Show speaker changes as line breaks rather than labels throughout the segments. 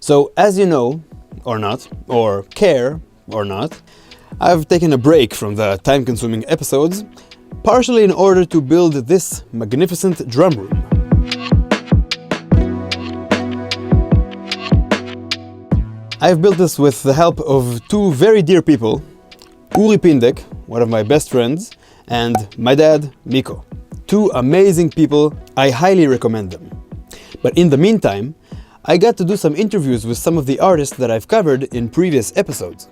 So, as you know, or not, or care or not, I've taken a break from the time-consuming episodes, partially in order to build this magnificent drum room. I've built this with the help of two very dear people, Uri Pindek, one of my best friends, and my dad, Miko. Two amazing people, I highly recommend them. But in the meantime, I got to do some interviews with some of the artists that I've covered in previous episodes.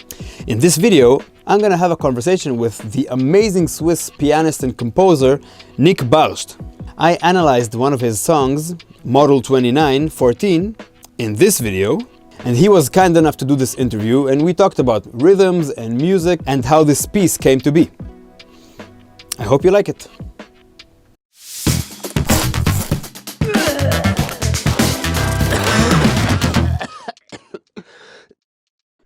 In this video, I'm gonna have a conversation with the amazing Swiss pianist and composer Nik Baertsch. I analyzed one of his songs, Modul 2914, in this video, and he was kind enough to do this interview, and we talked about rhythms and music and how this piece came to be. I hope you like it.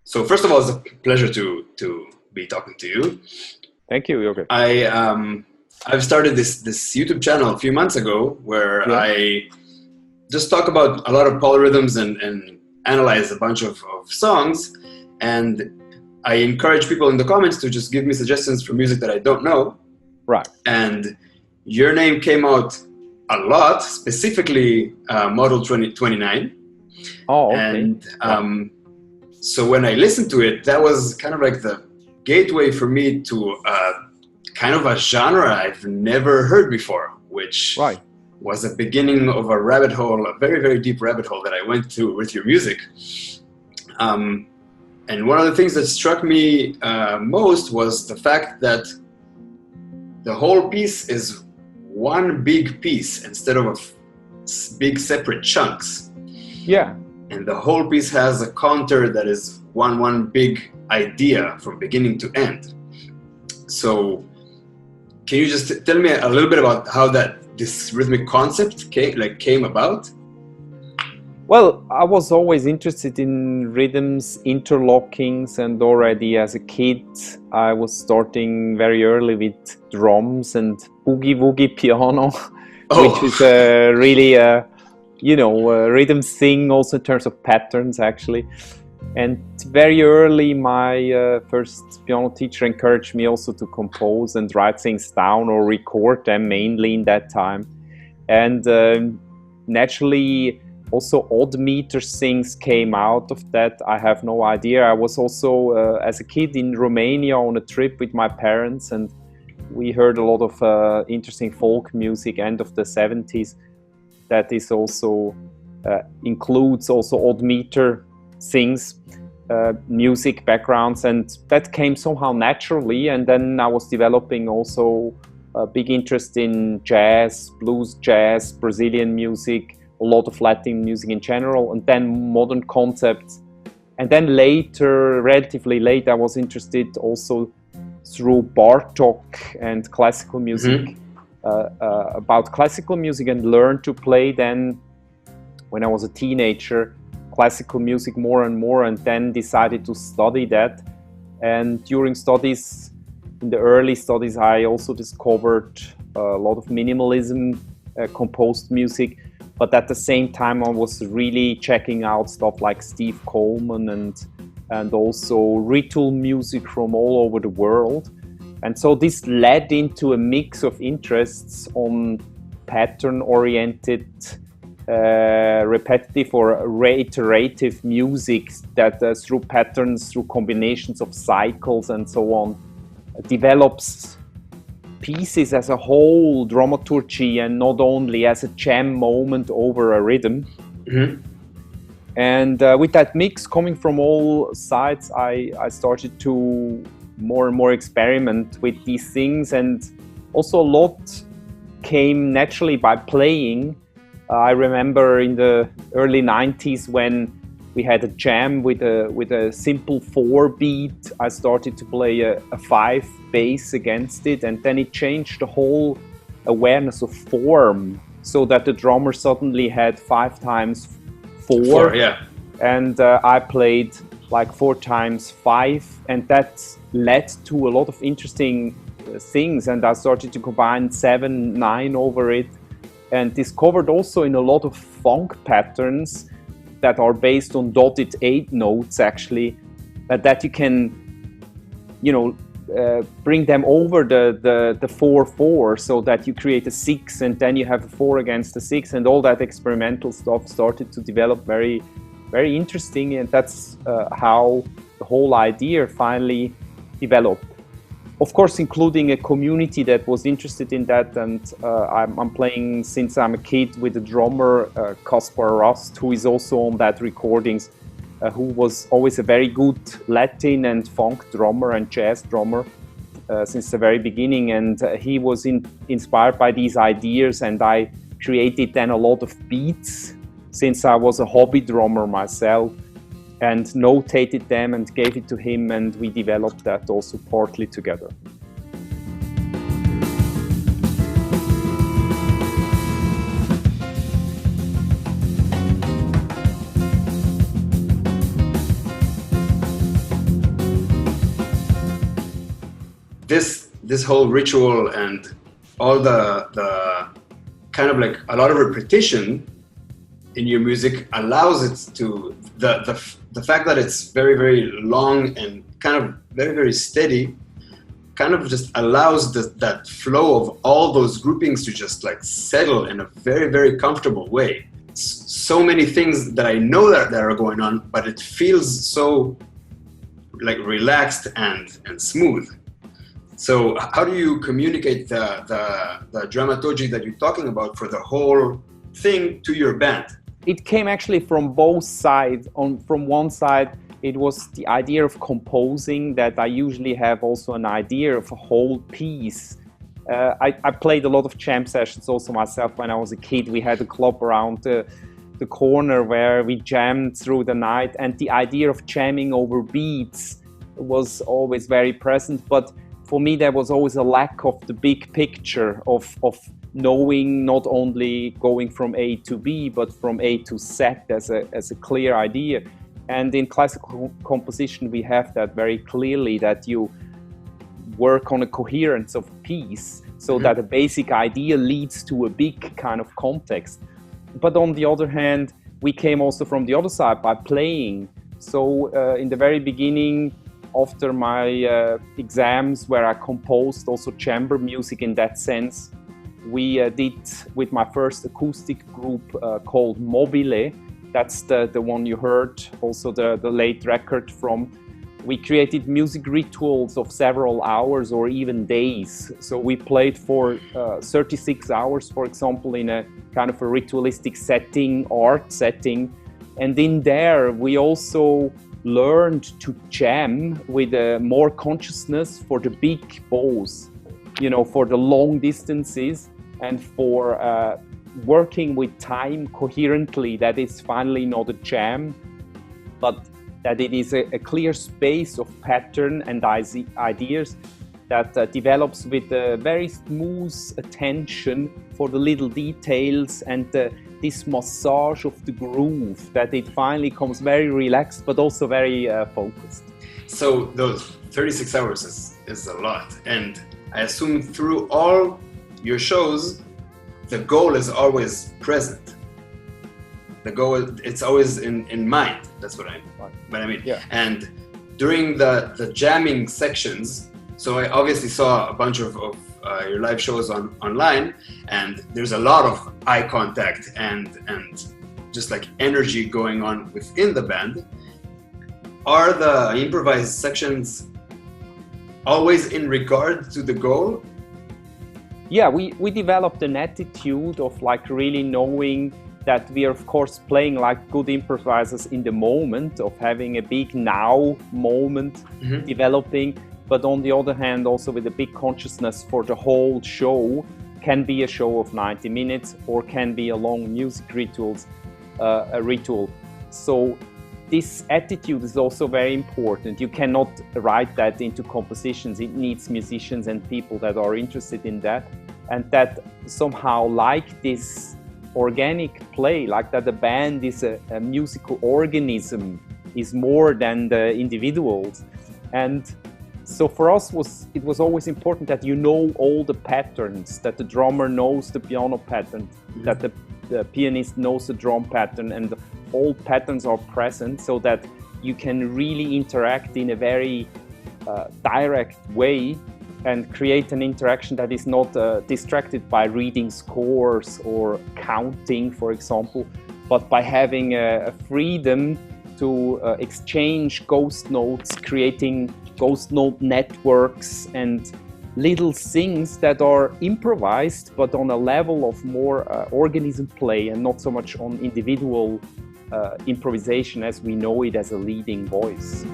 So first of all, it's a pleasure to be talking to you.
Thank you, Yogev.
I've started this YouTube channel a few months ago where I just talk about a lot of polyrhythms and analyze a bunch of songs, and I encourage people in the comments to just give me suggestions for music that I don't know.
Right.
And your name came out a lot, specifically Model 2029.
Oh, okay.
And so when I listened to it, that was kind of like the gateway for me to kind of a genre I've never heard before, which was the beginning of a rabbit hole, a very, very deep rabbit hole that I went to with your music. And one of the things that struck me most was the fact that the whole piece is one big piece instead of big separate chunks.
Yeah.
And the whole piece has a contour that is one big idea from beginning to end. So can you just tell me a little bit about how this rhythmic concept came about?
Well, I was always interested in rhythms, interlockings, and already as a kid I was starting very early with drums and boogie-woogie piano, which is really a rhythm thing also in terms of patterns actually. And very early my first piano teacher encouraged me also to compose and write things down or record them mainly in that time. And naturally also odd meter things came out of that. I have no idea. I was also as a kid in Romania on a trip with my parents, and we heard a lot of interesting folk music end of the 70s. That is also includes also odd meter things, music backgrounds, and that came somehow naturally. And then I was developing also a big interest in jazz, blues, jazz, Brazilian music, a lot of Latin music in general, and then modern concepts. And then later, relatively late, I was interested also through Bartók and classical music, about classical music, and learned to play then when I was a teenager classical music more and more, and then decided to study that. And during studies, in the early studies, I also discovered a lot of minimalism composed music, but at the same time I was really checking out stuff like Steve Coleman and also ritual music from all over the world. And so this led into a mix of interests on pattern-oriented, repetitive or reiterative music that through patterns, through combinations of cycles and so on, develops pieces as a whole dramaturgy and not only as a jam moment over a rhythm. And with that mix coming from all sides, I started to more and more experiment with these things, and also a lot came naturally by playing. I remember in the early 90s when we had a jam with a simple 4-beat. I started to play a 5 bass against it, and then it changed the whole awareness of form, so that the drummer suddenly had 5 times 4, and I played like 4 times 5, and that led to a lot of interesting things, and I started to combine 7, 9 over it, and discovered also in a lot of funk patterns that are based on dotted 8 notes actually, that you can, you know, bring them over the 4/4, so that you create a 6 and then you have a 4 against the 6, and all that experimental stuff started to develop very, very interesting, and that's how the whole idea finally developed. Of course, including a community that was interested in that, and I'm playing since I'm a kid with a drummer, Kaspar Rust, who is also on that recordings, who was always a very good Latin and funk drummer and jazz drummer since the very beginning, and he was inspired by these ideas, and I created then a lot of beats since I was a hobby drummer myself, and notated them and gave it to him, and we developed that also partly together.
This whole ritual and all the kind of like a lot of repetition in your music allows it to the fact that it's very, very long and kind of very, very steady kind of just allows that flow of all those groupings to just like settle in a very, very comfortable way. So many things that I know that are going on, but it feels so like relaxed and smooth. So how do you communicate the dramaturgy that you're talking about for the whole thing to your band?
It came actually from both sides. From one side, it was the idea of composing, that I usually have also an idea of a whole piece. I played a lot of jam sessions also myself when I was a kid. We had a club around the corner where we jammed through the night, and the idea of jamming over beats was always very present. But for me, there was always a lack of the big picture of knowing not only going from A to B, but from A to Z as a clear idea. And in classical composition, we have that very clearly, that you work on a coherence of piece, so that a basic idea leads to a big kind of context. But on the other hand, we came also from the other side by playing. So in the very beginning, after my exams, where I composed also chamber music in that sense, we did with my first acoustic group called Modul. That's the one you heard, also the late record from. We created music rituals of several hours or even days. So we played for 36 hours, for example, in a kind of a ritualistic setting, art setting. And in there, we also learned to jam with more consciousness for the big bows, you know, for the long distances, and for working with time coherently. That is finally not a jam, but that it is a clear space of pattern and ideas that develops with a very smooth attention for the little details, and this massage of the groove, that it finally comes very relaxed but also very focused.
So those 36 hours is a lot, and I assume through all your shows the goal is always present. The goal, it's always in mind. That's what I mean. Yeah. And during the jamming sections, so I obviously saw a bunch of your live shows online, and there's a lot of eye contact and just like energy going on within the band. Are the improvised sections always in regard to the goal?
Yeah, we developed an attitude of like really knowing that we are of course playing like good improvisers in the moment, of having a big now moment developing, but on the other hand also with a big consciousness for the whole show. Can be a show of 90 minutes or can be a long music a ritual. So this attitude is also very important. You cannot write that into compositions. It needs musicians and people that are interested in that, and that somehow like this organic play, like that the band is a musical organism, is more than the individuals. And so for us it was always important that you know all the patterns, that the drummer knows the piano pattern, that the the pianist knows the drum pattern and all patterns are present, so that you can really interact in a very direct way and create an interaction that is not distracted by reading scores or counting, for example, but by having a freedom to exchange ghost notes, creating ghost note networks and little things that are improvised, but on a level of more organism play and not so much on individual improvisation as we know it as a leading voice.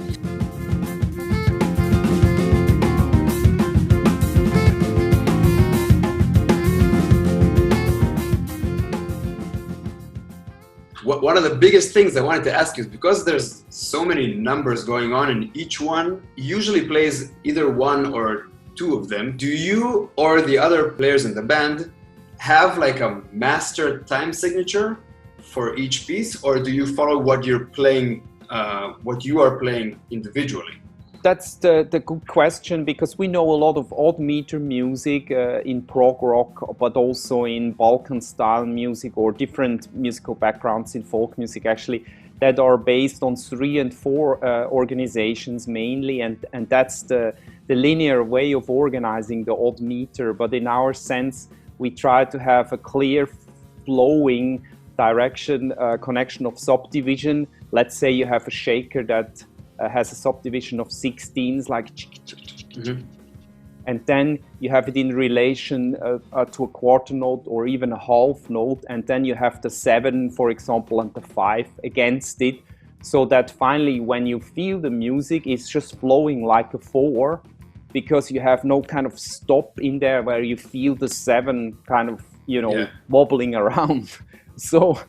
One of the biggest things I wanted to ask you is, because there's so many numbers going on and each one usually plays either one or two of them, do you or the other players in the band have like a master time signature for each piece, or do you follow what you're playing, what you are playing individually?
That's the good question, because we know a lot of odd meter music in prog rock, but also in Balkan style music or different musical backgrounds in folk music actually, that are based on 3 and 4 organizations mainly, and that's the linear way of organizing the odd meter. But in our sense, we try to have a clear flowing direction, connection of subdivision. Let's say you have a shaker that has a subdivision of 16s, like and then you have it in relation to a quarter note or even a half note, and then you have the 7, for example, and the 5 against it, so that finally when you feel the music, it's just flowing like a 4, because you have no kind of stop in there where you feel the 7 kind of, you know, wobbling around. So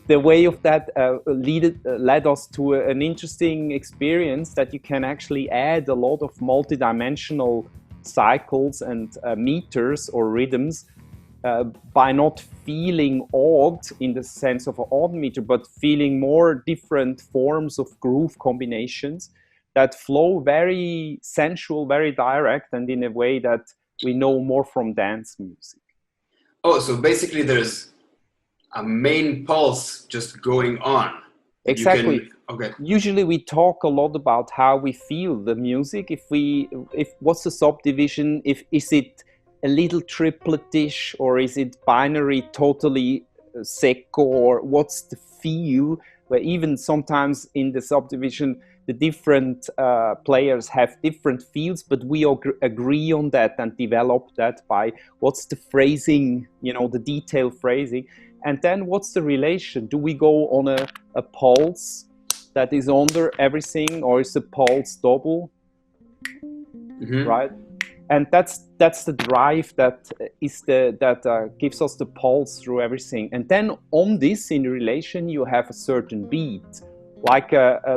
the way of that led us to an interesting experience that you can actually add a lot of multidimensional cycles and meters or rhythms by not feeling odd in the sense of an odd meter, but feeling more different forms of groove combinations that flow very sensual, very direct, and in a way that we know more from dance music.
Oh, so basically there's a main pulse just going on.
Exactly.
Okay.
Usually we talk a lot about how we feel the music. If what's the subdivision? Is it a little tripletish, or is it binary, totally secco, or what's the feel? Where even sometimes in the subdivision, the different players have different feels, but we agree on that and develop that by what's the phrasing, you know, the detailed phrasing. And then what's the relation? Do we go on a pulse that is under everything, or is the pulse double? Right? And that's the drive that is that gives us the pulse through everything. And then on this, in relation, you have a certain beat. Like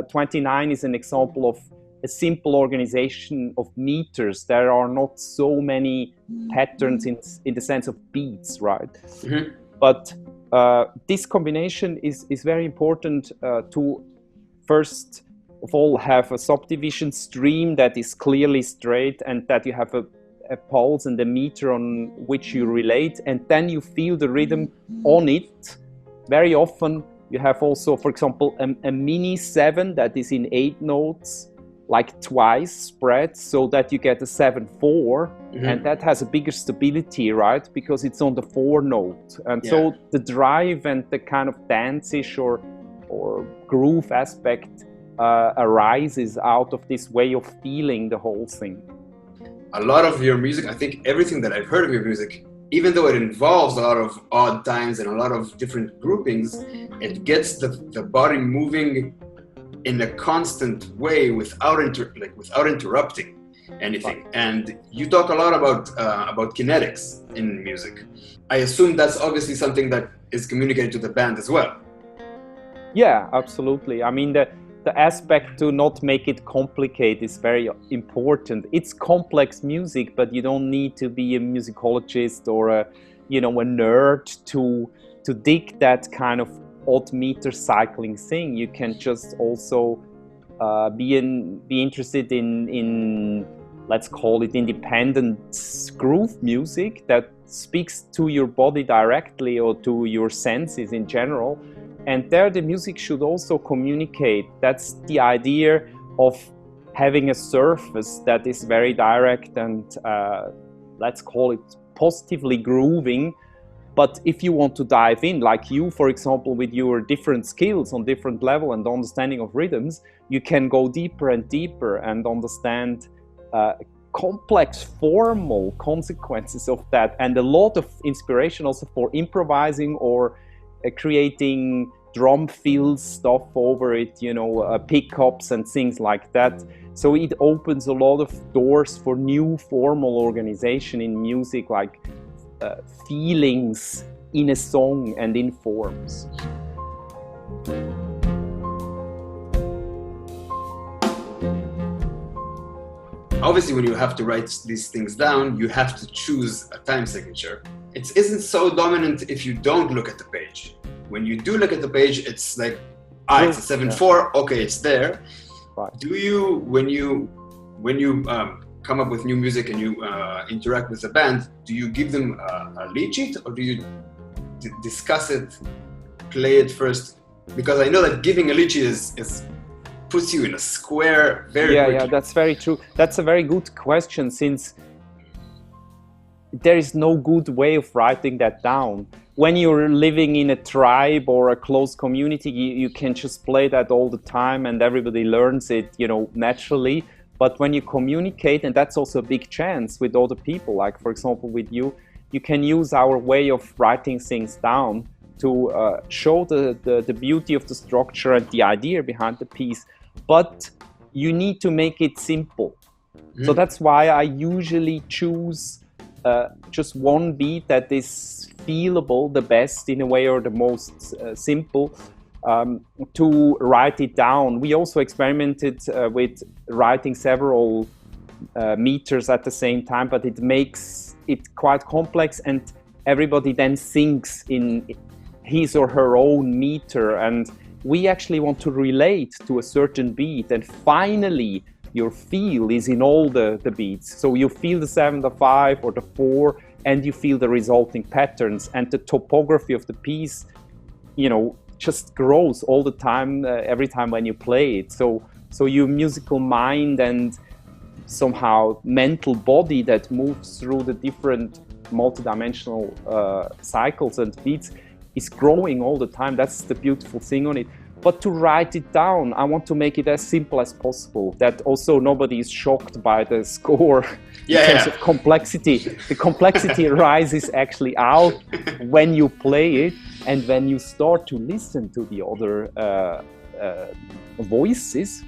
29 is an example of a simple organization of meters. There are not so many patterns in the sense of beats, right? But this combination is very important to first of all have a subdivision stream that is clearly straight, and that you have a pulse and a meter on which you relate, and then you feel the rhythm on it. Very often you have also, for example, a mini 7 that is in 8 notes, like twice spread, so that you get a 7/4, and that has a bigger stability, right? Because it's on the 4 note. And so the drive and the kind of dance-ish or groove aspect arises out of this way of feeling the whole thing.
A lot of your music, I think everything that I've heard of your music, even though it involves a lot of odd times and a lot of different groupings, it gets the body moving in a constant way without interrupting anything. And you talk a lot about kinetics in music. I assume that's obviously something that is communicated to the band as well.
Yeah, absolutely. I mean, the aspect to not make it complicated is very important. It's complex music, but you don't need to be a musicologist or a nerd to dig that kind of odd meter cycling thing. You can just also be interested in let's call it independent groove music that speaks to your body directly or to your senses in general. And there the music should also communicate. That's the idea of having a surface that is very direct and let's call it positively grooving. But if you want to dive in, like you, for example, with your different skills on different level and understanding of rhythms, you can go deeper and deeper and understand complex formal consequences of that, and a lot of inspiration also for improvising or creating drum fills stuff over it, you know, pickups and things like that. So it opens a lot of doors for new formal organization in music, like feelings in a song and in forms.
Obviously, when you have to write these things down, you have to choose a time signature. It isn't so dominant if you don't look at the page. When you do look at the page, it's like, it's a 7/4, okay, it's there.
Right.
Do you, when you come up with new music and you interact with the band, do you give them a lead sheet, or do you discuss it, play it first? Because I know that giving a lead sheet is puts you in a square very quickly.
Yeah, that's very true. That's a very good question, since there is no good way of writing that down. When you're living in a tribe or a close community, you can just play that all the time and everybody learns it, you know, naturally. But when you communicate, and that's also a big chance with other people, like for example with you, you can use our way of writing things down to show the beauty of the structure and the idea behind the piece. But you need to make it simple. Mm-hmm. So that's why I usually choose just one beat that is feelable the best in a way, or the most simple, to write it down. We also experimented with writing several meters at the same time, but it makes it quite complex, and everybody then thinks in his or her own meter, and we actually want to relate to a certain beat, and finally your feel is in all the beats. So you feel the 7, the 5 or the 4, and you feel the resulting patterns, and the topography of the piece, you know, just grows all the time, every time when you play it. So your musical mind and somehow mental body that moves through the different multidimensional cycles and beats is growing all the time. That's the beautiful thing on it. But to write it down, I want to make it as simple as possible, that also nobody is shocked by the score in terms of complexity. The complexity rises actually out when you play it, and when you start to listen to the other voices.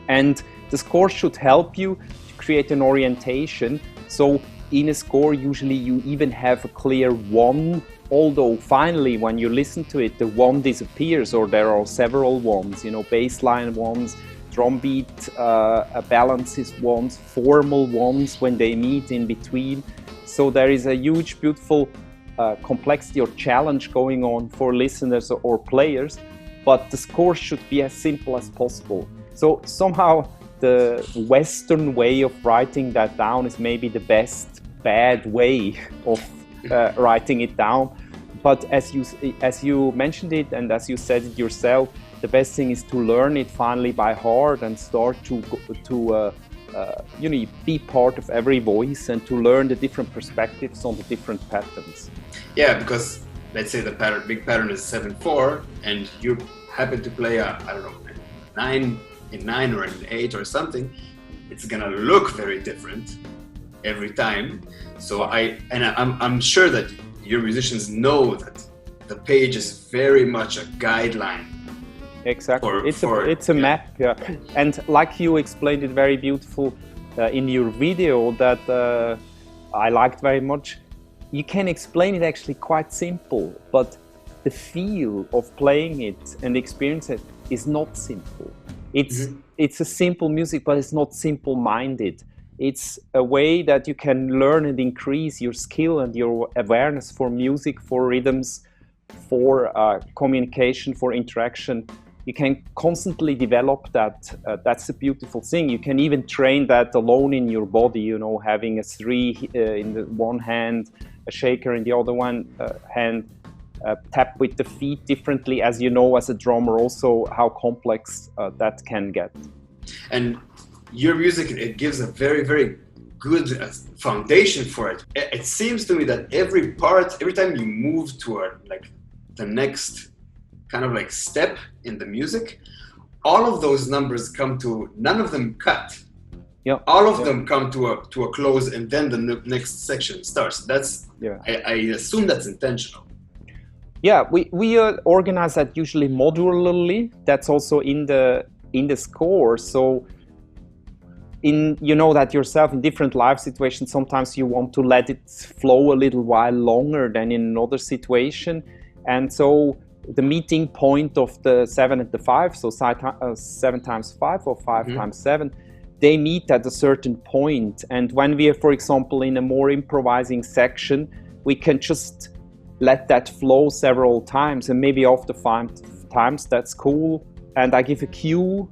And the score should help you to create an orientation. So in a score, usually you even have a clear one, although finally when you listen to it, the one disappears, or there are several ones, you know, bass line ones, drum beat balances ones, formal ones when they meet in between. So there is a huge, beautiful complexity or challenge going on for listeners or players, but the score should be as simple as possible. So somehow the Western way of writing that down is maybe the best bad way of writing it down. But as you mentioned it, and as you said it yourself, the best thing is to learn it finally by heart and start to be part of every voice and to learn the different perspectives on the different patterns.
Yeah, because let's say the big pattern is 7/4, and you happen to play a 9 in 9 or in 8 or something. It's gonna look very different every time. So I'm sure that your musicians know that the page is very much a guideline.
Exactly, it's a map, yeah. And like you explained it very beautiful in your video that I liked very much. You can explain it actually quite simple, but the feel of playing it and experience it is not simple. It's a simple music, but it's not simple-minded. It's a way that you can learn and increase your skill and your awareness for music, for rhythms, for communication, for interaction. You can constantly develop that. That's a beautiful thing. You can even train that alone in your body, you know, having a 3 in the one hand, a shaker in the other hand, tap with the feet differently, as you know, as a drummer, also how complex that can get.
And your music, it gives a very, very good foundation for it. It seems to me that every time you move toward like the next kind of like step in the music, all of those numbers none of them cut.
Yeah.
All of them come to a close, and then the next section starts. I assume that's intentional.
Yeah, we organize that usually modularly. That's also in the score. So you know that yourself in different life situations, sometimes you want to let it flow a little while longer than in another situation. And so the meeting point of the 7 and the 5, so 7 times 5 or 5 times 7, they meet at a certain point. And when we are, for example, in a more improvising section, we can just let that flow several times, and maybe after 5 times, that's cool. And I give a cue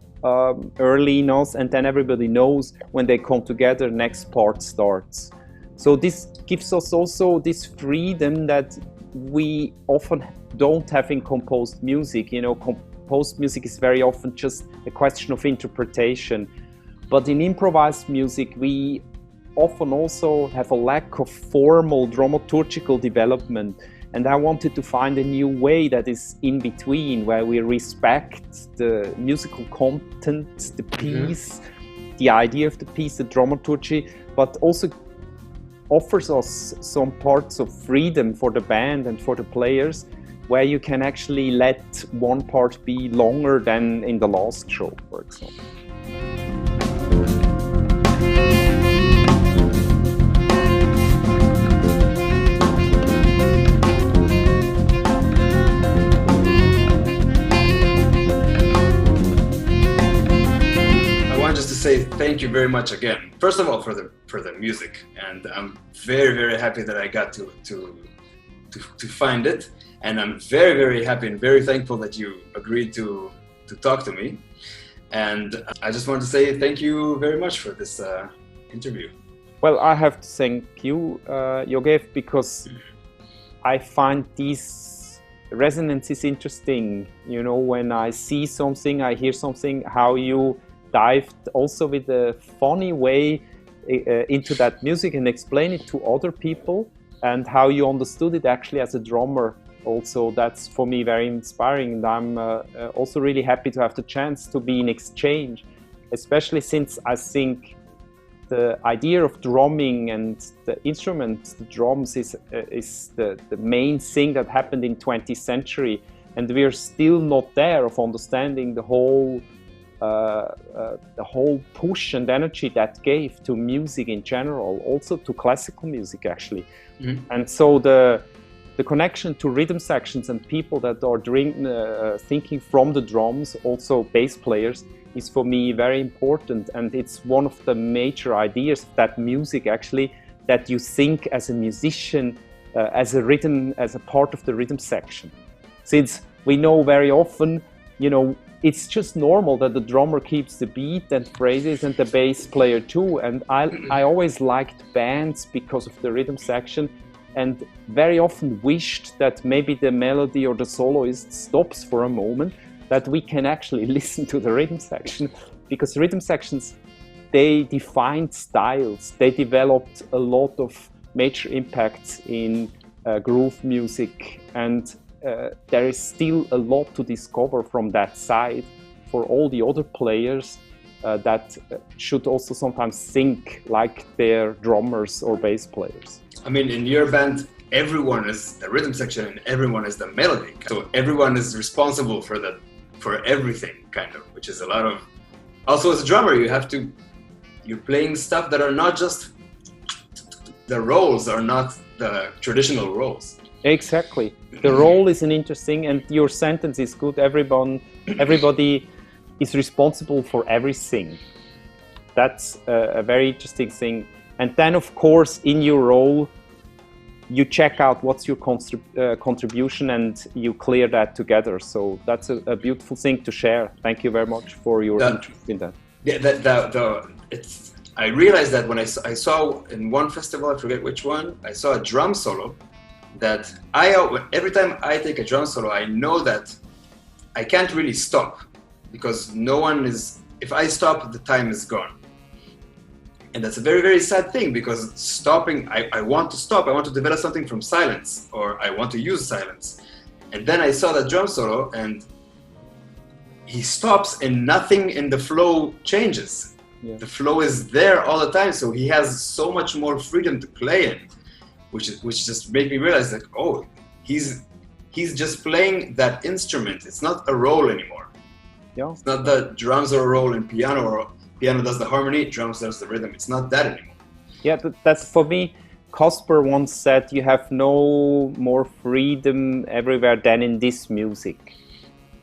early enough, and then everybody knows when they come together, next part starts. So this gives us also this freedom that we often don't have in composed music. You know, composed music is very often just a question of interpretation. But in improvised music, we often also have a lack of formal dramaturgical development. And I wanted to find a new way that is in between, where we respect the musical content, the piece, the idea of the piece, the dramaturgy, but also offers us some parts of freedom for the band and for the players, where you can actually let one part be longer than in the last show, for example.
Say thank you very much again. First of all, for the music, and I'm very, very happy that I got to find it, and I'm very, very happy and very thankful that you agreed to talk to me. And I just want to say thank you very much for this interview.
Well, I have to thank you, Yogev, because I find these resonances interesting. You know, when I see something, I hear something, how you dived also with a funny way into that music and explain it to other people, and how you understood it actually as a drummer. Also, that's for me very inspiring, and I'm also really happy to have the chance to be in exchange, especially since I think the idea of drumming and the instrument, the drums, is the main thing that happened in 20th century, and we are still not there of understanding the whole push and energy that gave to music in general, also to classical music actually. And so the connection to rhythm sections and people that are thinking from the drums, also bass players, is for me very important. And it's one of the major ideas of that music actually, that you think as a musician, as a part of the rhythm section. Since we know very often, you know, it's just normal that the drummer keeps the beat and phrases, and the bass player too. And I always liked bands because of the rhythm section, and very often wished that maybe the melody or the soloist stops for a moment, that we can actually listen to the rhythm section, because rhythm sections, they defined styles. They developed a lot of major impacts in groove music, and there is still a lot to discover from that side for all the other players that should also sometimes think like their drummers or bass players.
I mean, in your band, everyone is the rhythm section and everyone is the melody. So everyone is responsible for everything, kind of, which is a lot of... Also, as a drummer, you're playing stuff that are not just... The roles are not the traditional roles.
Exactly. The role is an interesting, and your sentence is good. Everybody is responsible for everything. That's a very interesting thing. And then, of course, in your role, you check out what's your contribution, and you clear that together. So that's a beautiful thing to share. Thank you very much for your interest in that.
Yeah, I realized that when I saw in one festival, I forget which one, I saw a drum solo that every time I take a drum solo, I know that I can't really stop because if I stop, the time is gone. And that's a very, very sad thing because stopping, I want to stop, I want to develop something from silence, or I want to use silence. And then I saw that drum solo and he stops and nothing in the flow changes. Yeah. The flow is there all the time, so he has so much more freedom to play in, which just made me realize that, oh, he's just playing that instrument. It's not a role anymore.
Yeah.
It's not that drums are a role in piano, or piano does the harmony, drums does the rhythm. It's not that anymore.
Yeah, that's for me. Kasper once said, you have no more freedom everywhere than in this music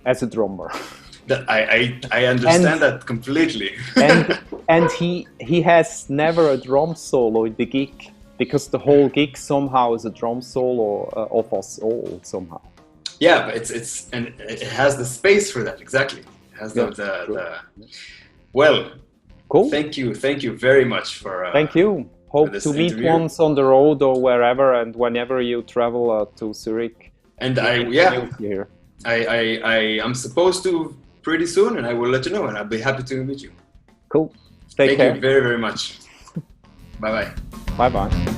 as a drummer.
That I understand that completely.
and he has never a drum solo in the gig, because the whole gig somehow is a drum solo of us all somehow.
Yeah, but it has the space for that, exactly. It has well,
cool.
Thank you very much for
thank you. Hope to meet
interview.
once on the road or wherever, and whenever you travel to Zurich.
And I'm supposed to pretty soon, and I will let you know, and I'll be happy to meet you.
Cool.
Thank you very, very much. Bye-bye.
Bye-bye.